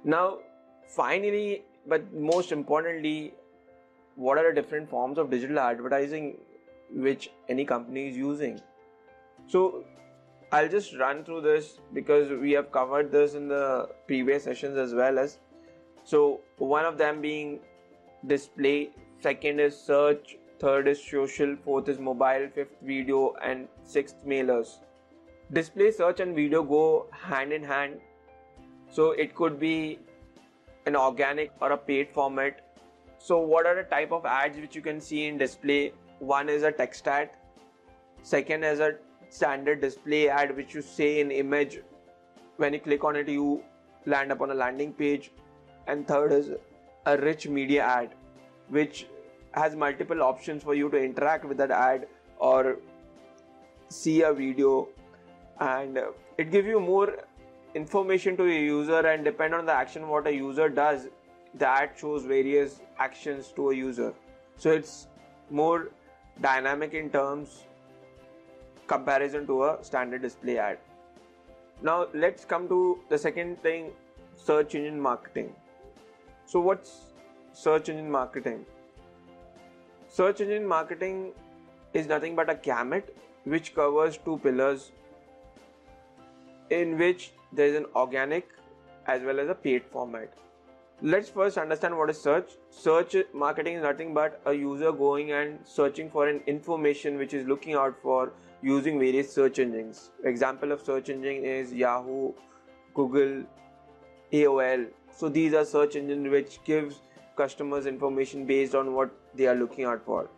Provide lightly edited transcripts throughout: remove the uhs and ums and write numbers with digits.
Now, finally, but most importantly, what are the different forms of digital advertising which any company is using? So I'll just run through this because we have covered this in the previous sessions as well as. So one of them being display, second is search, third is social, fourth is mobile, fifth video, and sixth mailers. Display, search, and video go hand in hand. So it could be an organic or a paid format. So what are the type of ads which you can see in display? One is a text ad, second is a standard display ad which you say in image. When you click on it, you land up on a landing page. And third is a rich media ad which has multiple options for you to interact with that ad or see a video, and it gives you more information to a user, and depend on the action what a user does, the ad shows various actions to a user. So it's more dynamic in terms comparison to a standard display ad. Now let's come to the second thing, search engine marketing. So what's search engine marketing? Search engine marketing is nothing but a gamut which covers two pillars, in which there is an organic as well as a paid format. Let's first understand what is search. Search marketing is nothing but a user going and searching for an information which is looking out for using various search engines. Example of search engine is Yahoo, Google, AOL. So these are search engines which gives customers information based on what they are looking out for.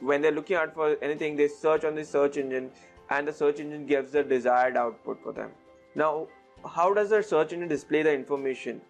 When they're looking out for anything, they search on the search engine and the search engine gives the desired output for them. Now, how does the search engine display the information?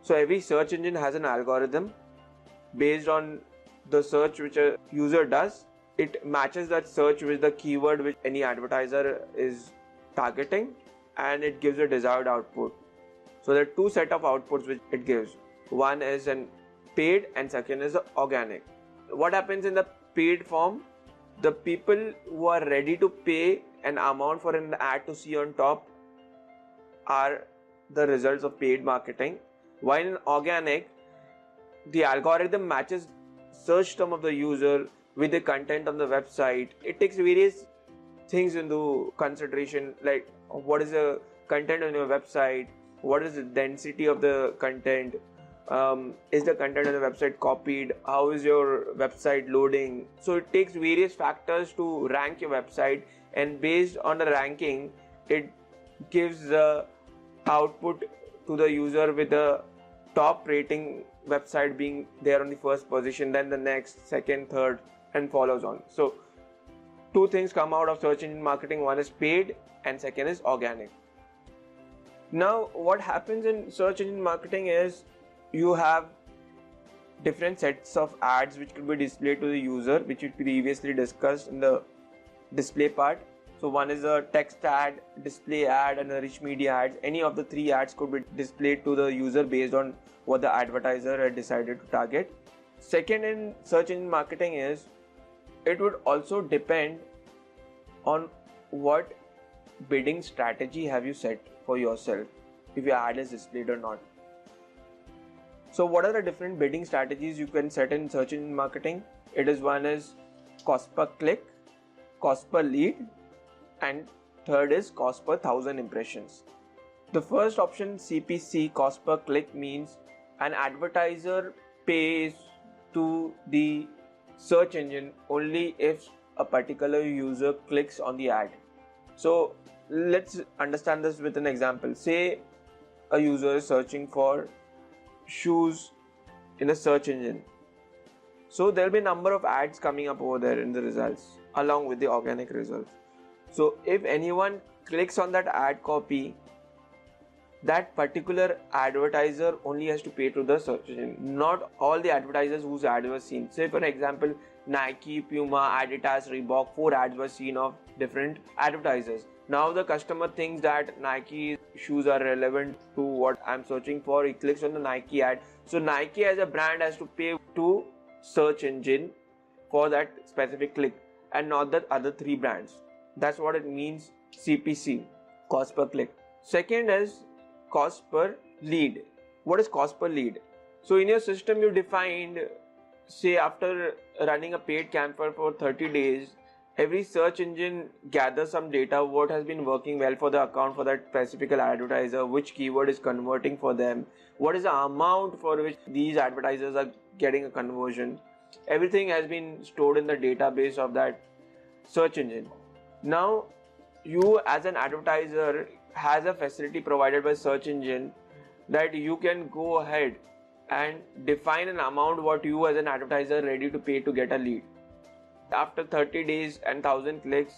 So every search engine has an algorithm based on the search which a user does. It matches that search with the keyword which any advertiser is targeting, and it gives a desired output. So there are two set of outputs which it gives. One is an paid and second is organic. What happens in the paid form? The people who are ready to pay an amount for an ad to see on top are the results of paid marketing. While in organic, the algorithm matches search term of the user with the content on the website. It takes various things into consideration, like what is the content on your website, what is the density of the content, is the content on the website copied, how is your website loading. So it takes various factors to rank your website, and based on the ranking, it gives the output to the user with the top rating website being there on the first position, then the next, second, third, and follows on. So two things come out of search engine marketing. One is paid and second is organic. Now what happens in search engine marketing is you have different sets of ads which could be displayed to the user, which we previously discussed in the display part. So one is a text ad, display ad, and a rich media ad. Any of the three ads could be displayed to the user based on what the advertiser had decided to target. Second in search engine marketing is it would also depend on what bidding strategy have you set for yourself, if your ad is displayed or not. So what are the different bidding strategies you can set in search engine marketing? One is cost per click, cost per lead, and third is cost per 1,000 impressions. The first option, CPC, cost per click, means an advertiser pays to the search engine only if a particular user clicks on the ad. So let's understand this with an example. Say a user is searching for shoes in a search engine. So there will be a number of ads coming up over there in the results along with the organic results. So if anyone clicks on that ad copy, that particular advertiser only has to pay to the search engine, not all the advertisers whose ad was seen. Say for example, Nike, Puma, Adidas, Reebok, 4 ads were seen of different advertisers. Now the customer thinks that Nike shoes are relevant to what I'm searching for. He clicks on the Nike ad. So Nike as a brand has to pay to search engine for that specific click and not the other 3 brands. That's what it means, CPC, cost per click. Second is cost per lead. what is cost per lead? So in your system you defined, say after running a paid campaign for 30 days, every search engine gathers some data, what has been working well for the account for that specific advertiser, which keyword is converting for them, what is the amount for which these advertisers are getting a conversion. Everything has been stored in the database of that search engine. Now you as an advertiser has a facility provided by search engine that you can go ahead and define an amount what you as an advertiser are ready to pay to get a lead. After 30 days and 1000 clicks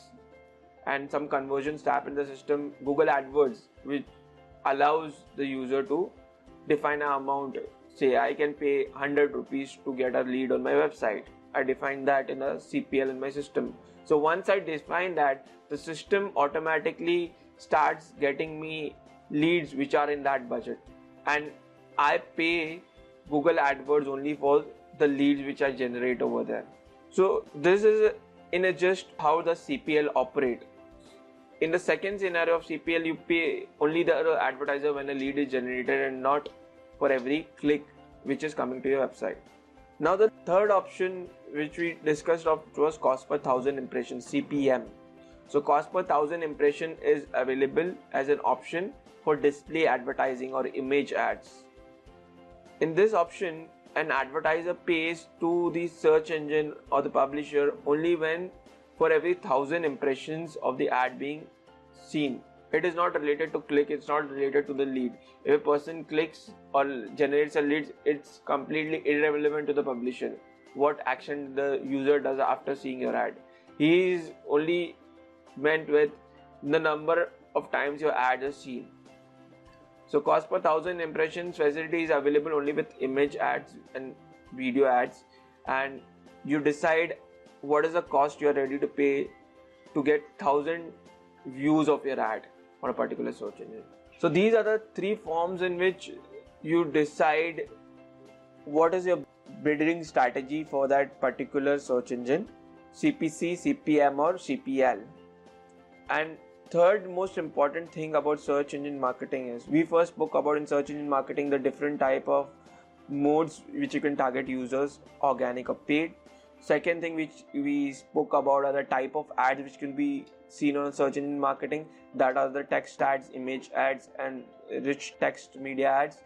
and some conversions tap in the system, Google AdWords, which allows the user to define an amount. Say I can pay 100 rupees to get a lead on my website. I define that in a CPL in my system. So once I define that, the system automatically starts getting me leads which are in that budget, and I pay Google AdWords only for the leads which I generate over there. So this is in a just how the CPL operate. In the second scenario of CPL, you pay only the advertiser when a lead is generated and not for every click which is coming to your website. Now the third option which we discussed of was cost per 1000 impressions, CPM. So cost per 1000 impression is available as an option for display advertising or image ads. In this option, an advertiser pays to the search engine or the publisher only when for every 1000 impressions of the ad being seen. It is not related to click, it's not related to the lead. If a person clicks or generates a lead, it's completely irrelevant to the publisher what action the user does after seeing your ad. He is only meant with the number of times your ad is seen. So cost per 1000 impressions facility is available only with image ads and video ads, and you decide what is the cost you are ready to pay to get 1000 views of your ad on a particular search engine. So these are the three forms in which you decide what is your bidding strategy for that particular search engine, CPC, CPM or CPL. And third most important thing about search engine marketing is, we first spoke about in search engine marketing the different type of modes which you can target users, organic or paid. Second thing which we spoke about are the type of ads which can be seen on search engine marketing, that are the text ads, image ads and rich text media ads.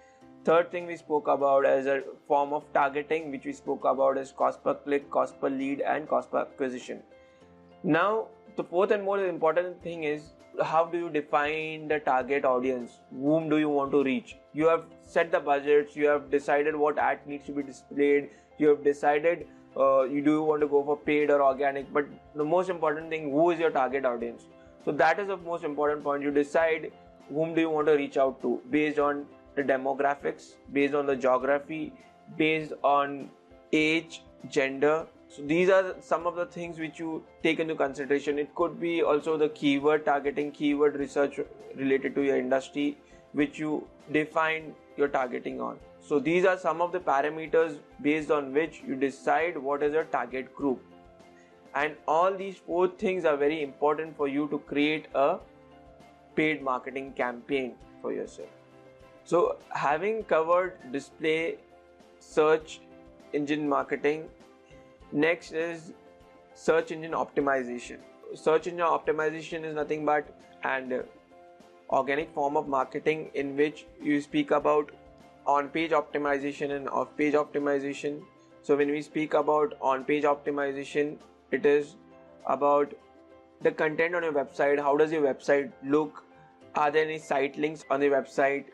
Third thing we spoke about as a form of targeting, which we spoke about is cost per click, cost per lead and cost per acquisition. Now the fourth and most important thing is, how do you define the target audience? Whom do you want to reach? You have set the budgets, you have decided what ad needs to be displayed, you have decided you want to go for paid or organic, but the most important thing, who is your target audience? So that is the most important point. You decide whom do you want to reach out to based on the demographics, based on the geography, based on age, gender. So these are some of the things which you take into consideration. It could be also the keyword targeting, keyword research related to your industry, which you define your targeting on. So these are some of the parameters based on which you decide what is your target group. And all these four things are very important for you to create a paid marketing campaign for yourself. So having covered display, search engine marketing, next is search engine optimization. Search engine optimization is nothing but an organic form of marketing in which you speak about on-page optimization and off-page optimization. So when we speak about on-page optimization, it is about the content on your website. How does your website look? Are there any site links on the website?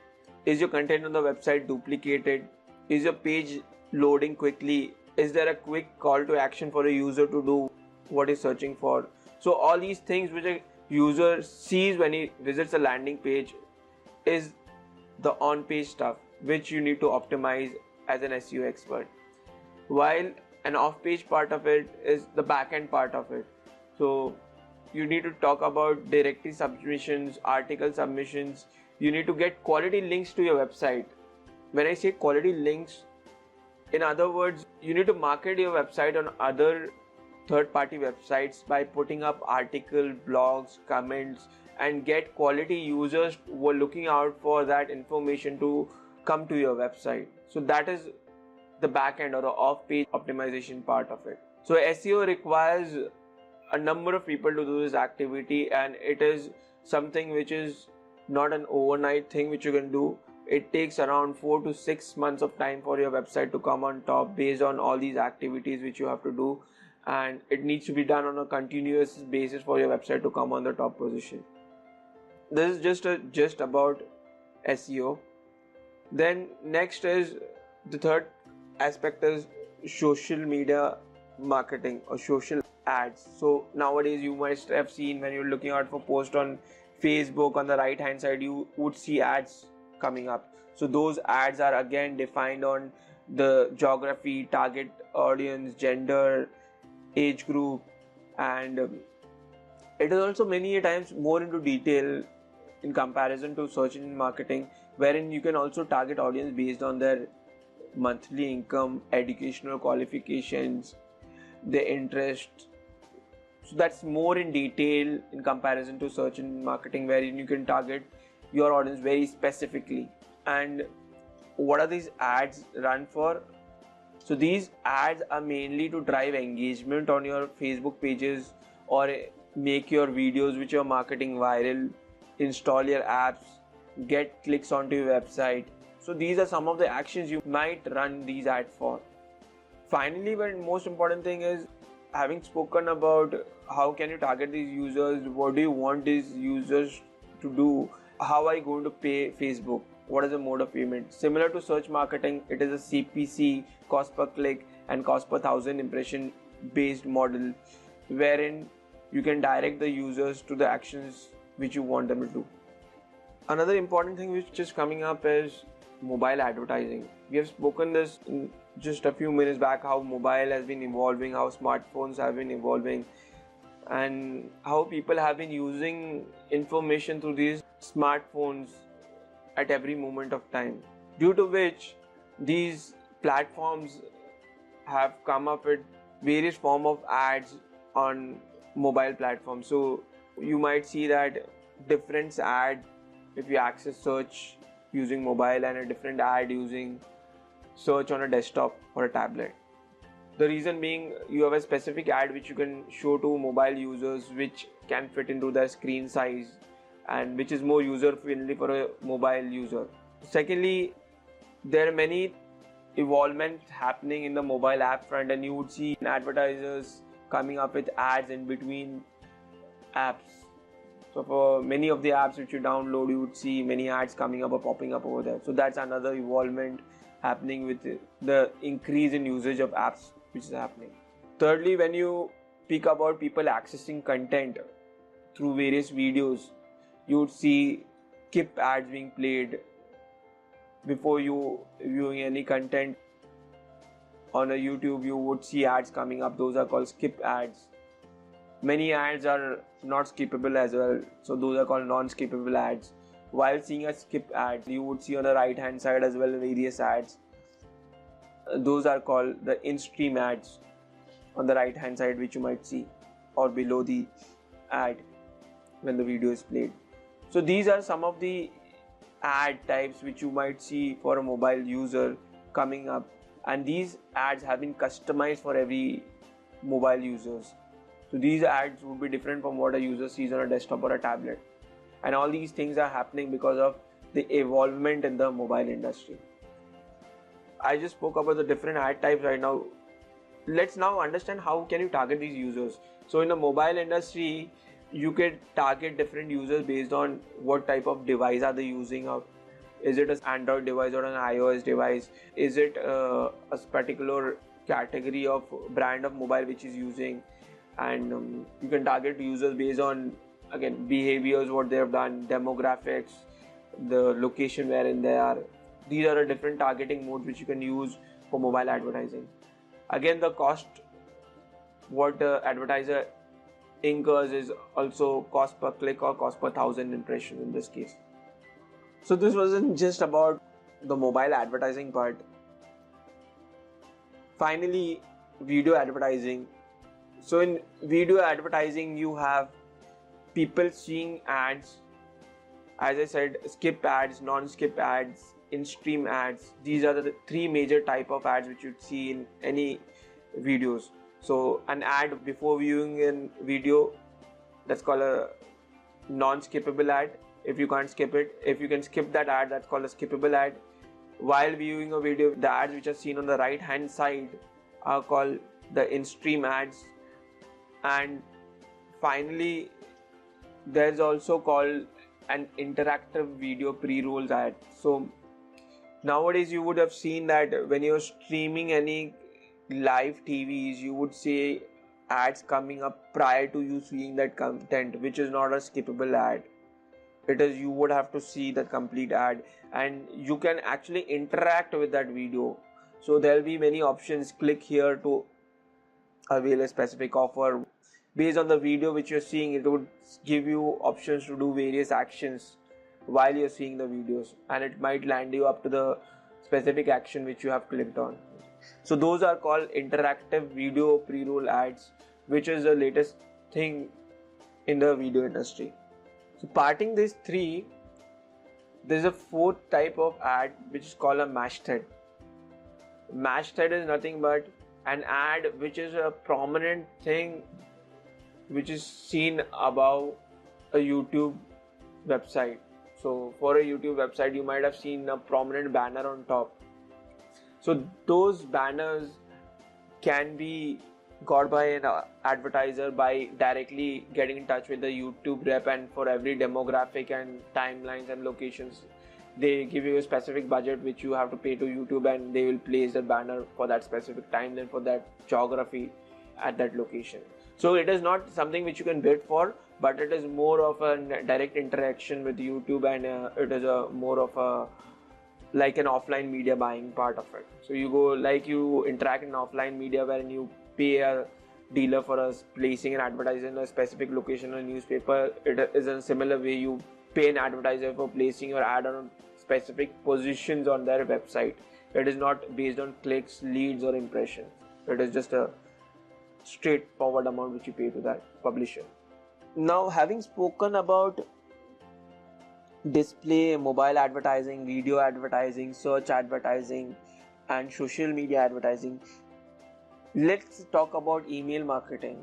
Is your content on the website duplicated? Is your page loading quickly? Is there a quick call to action for a user to do what he's searching for? So all these things which a user sees when he visits a landing page is the on-page stuff which you need to optimize as an SEO expert. While an off-page part of it is the back-end part of it. So you need to talk about directory submissions, article submissions. You need to get quality links to your website. When I say quality links, in other words, you need to market your website on other third-party websites by putting up articles, blogs, comments, and get quality users who are looking out for that information to come to your website. So that is the back end or the off-page optimization part of it. So SEO requires a number of people to do this activity, and it is something which is not an overnight thing which you can do. It takes around 4 to 6 months of time for your website to come on top based on all these activities which you have to do, and it needs to be done on a continuous basis for your website to come on the top position. This is just about SEO. Then next is the third aspect is social media marketing or social ads. So nowadays you might have seen when you're looking out for post on Facebook, on the right hand side you would see ads coming up. So those ads are again defined on the geography, target audience, gender, age group, and it is also many times more into detail in comparison to search engine marketing, wherein you can also target audience based on their monthly income, educational qualifications, their interests. So that's more in detail in comparison to search engine marketing, wherein you can target your audience very specifically. And what are these ads run for? So these ads are mainly to drive engagement on your Facebook pages or make your videos which you're marketing viral, install your apps, get clicks onto your website. So these are some of the actions you might run these ads for. Finally, but most important thing is, having spoken about how can you target these users, what do you want these users to do, how are you going to pay Facebook, what is the mode of payment. Similar to search marketing, it is a CPC, cost per click and cost per 1,000 impression based model, wherein you can direct the users to the actions which you want them to do. Another important thing which is coming up is mobile advertising. We have spoken this in just a few minutes back, how mobile has been evolving, how smartphones have been evolving, and how people have been using information through these smartphones at every moment of time, due to which these platforms have come up with various form of ads on mobile platforms. So you might see that different ad if you access search using mobile and a different ad using search on a desktop or a tablet. The reason being, you have a specific ad which you can show to mobile users which can fit into their screen size and which is more user friendly for a mobile user. Secondly, there are many evolvements happening in the mobile app front, and you would see advertisers coming up with ads in between apps. So for many of the apps which you download, you would see many ads coming up or popping up over there. So that's another evolvement happening with the increase in usage of apps which is happening. Thirdly, when you speak about people accessing content through various videos, you would see skip ads being played before you viewing any content on a YouTube. You would see ads coming up. Those are called skip ads. Many ads are not skippable as well, so those are called non-skippable ads. While seeing a skip ad, you would see on the right hand side as well various ads. Those are called the in-stream ads on the right hand side, which you might see, or below the ad when the video is played. So these are some of the ad types which you might see for a mobile user coming up, and these ads have been customized for every mobile users. So these ads would be different from what a user sees on a desktop or a tablet, and all these things are happening because of the evolvement in the mobile industry. I just spoke about the different ad types right now. Let's now understand how can you target these users. So in the mobile industry, you can target different users based on what type of device are they using. Is it an Android device or an iOS device? Is it a particular category of brand of mobile which is using? And you can target users based on, again, behaviors, what they have done, demographics, the location wherein they are. These are the different targeting modes which you can use for mobile advertising. Again, the cost what the advertiser incurs is also cost per click or cost per 1,000 impressions in this case. So this wasn't just about the mobile advertising part. Finally, video advertising. So in video advertising, you have people seeing ads, as I said, skip ads, non-skip ads, in-stream ads. These are the three major type of ads which you'd see in any videos. So an ad before viewing a video, that's called a non-skippable ad. If you can't skip it, if you can skip that ad, that's called a skippable ad. While viewing a video, the ads which are seen on the right hand side are called the in-stream ads. And finally, there's also called an interactive video pre-rolls ad. So nowadays you would have seen that when you're streaming any live TVs, you would see ads coming up prior to you seeing that content, which is not a skippable ad. It is, you would have to see the complete ad, and you can actually interact with that video. So there'll be many options. Click here to avail a specific offer. Based on the video which you're seeing, it would give you options to do various actions while you're seeing the videos, and it might land you up to the specific action which you have clicked on. So those are called interactive video pre-roll ads, which is the latest thing in the video industry. So parting these three, there's a fourth type of ad which is called a masthead. Masthead is nothing but an ad which is a prominent thing which is seen above a YouTube website. So for a YouTube website, you might have seen a prominent banner on top. So those banners can be got by an advertiser by directly getting in touch with the YouTube rep, and for every demographic and timelines and locations, they give you a specific budget which you have to pay to YouTube, and they will place the banner for that specific time and for that geography at that location. So it is not something which you can bid for, but it is more of a direct interaction with YouTube, and it is a more of a like an offline media buying part of it. So you go like you interact in offline media wherein you pay a dealer for us placing an advertiser in a specific location on a newspaper. It is in a similar way you pay an advertiser for placing your ad on specific positions on their website. It is not based on clicks, leads or impressions. It is just a straightforward amount which you pay to that publisher. Now, having spoken about display, mobile advertising, video advertising, search advertising and social media advertising, let's talk about email marketing.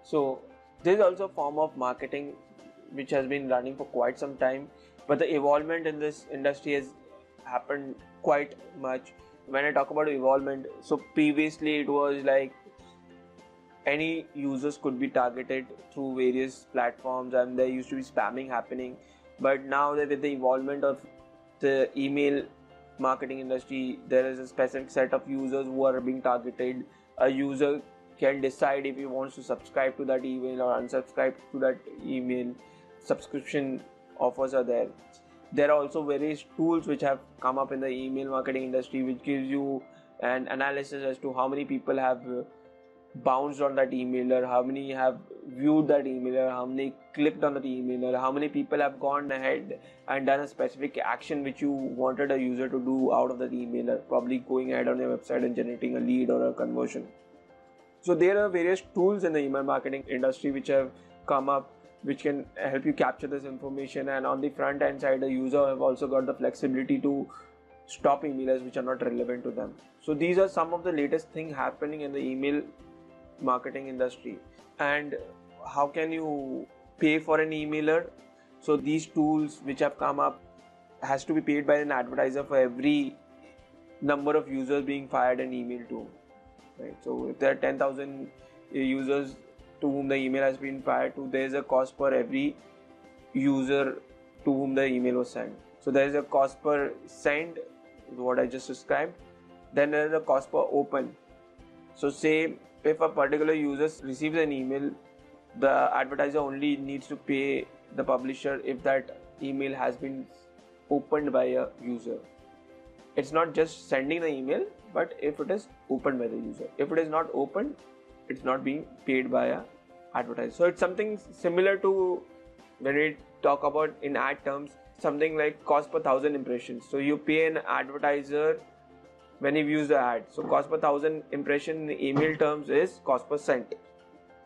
So this is also a form of marketing which has been running for quite some time, but the evolvement in this industry has happened quite much. When I talk about evolvement, so previously it was like any users could be targeted through various platforms and there used to be spamming happening. But now that with the evolvement of the email marketing industry, there is a specific set of users who are being targeted. A user can decide if he wants to subscribe to that email or unsubscribe to that email. Subscription offers are there. There are also various tools which have come up in the email marketing industry which gives you an analysis as to how many people have bounced on that emailer, how many have viewed that emailer, how many clicked on that emailer, how many people have gone ahead and done a specific action which you wanted a user to do out of that emailer, probably going ahead on your website and generating a lead or a conversion. So there are various tools in the email marketing industry which have come up which can help you capture this information, and on the front end side the user have also got the flexibility to stop emailers which are not relevant to them. So these are some of the latest things happening in the email marketing industry. And how can you pay for an emailer? So these tools which have come up has to be paid by an advertiser for every number of users being fired an email to, right? So if there are 10,000 users to whom the email has been fired to, there is a cost per every user to whom the email was sent. So there is a cost per send, what I just described. Then there is a cost per open. So say if a particular user receives an email, the advertiser only needs to pay the publisher if that email has been opened by a user. It's not just sending the email, but if it is opened by the user. If it is not opened, it's not being paid by a advertiser. So it's something similar to when we talk about in ad terms, something like cost per 1,000 impressions. So you pay an advertiser when he views the ad. So cost per 1,000 impression in email terms is cost per sent,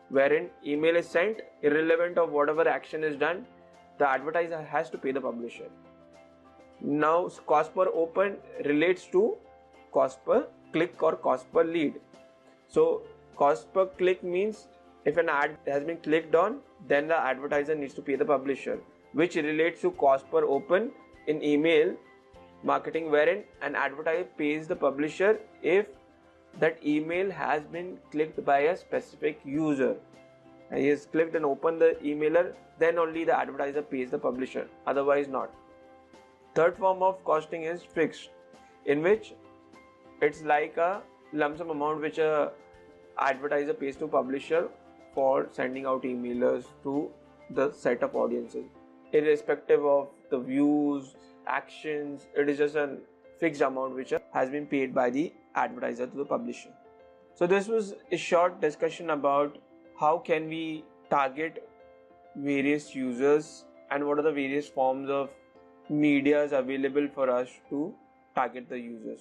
wherein email is sent, irrelevant of whatever action is done, the advertiser has to pay the publisher. Now cost per open relates to cost per click or cost per lead. So cost per click means if an ad has been clicked on, then the advertiser needs to pay the publisher, which relates to cost per open in email marketing, wherein an advertiser pays the publisher if that email has been clicked by a specific user. And he has clicked and opened the emailer, then only the advertiser pays the publisher, otherwise not. Third form of costing is fixed, in which it's like a lump sum amount which a advertiser pays to publisher for sending out emailers to the set of audiences. Irrespective of the views, actions, it is just a fixed amount which has been paid by the advertiser to the publisher. So this was a short discussion about how can we target various users and what are the various forms of medias available for us to target the users.